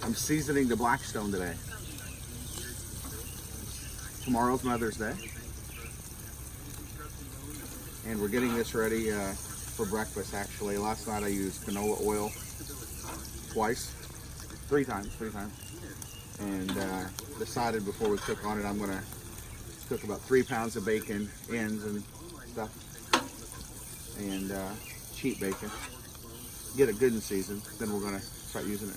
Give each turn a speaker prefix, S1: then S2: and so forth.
S1: I'm seasoning the Blackstone today. Tomorrow's Mother's Day. And we're getting this ready for breakfast, actually. Last night I used canola oil three times. And decided before we cook on it, I'm gonna cook about 3 pounds of bacon, ends and stuff. And cheap bacon. Get it good and seasoned, then we're gonna start using it.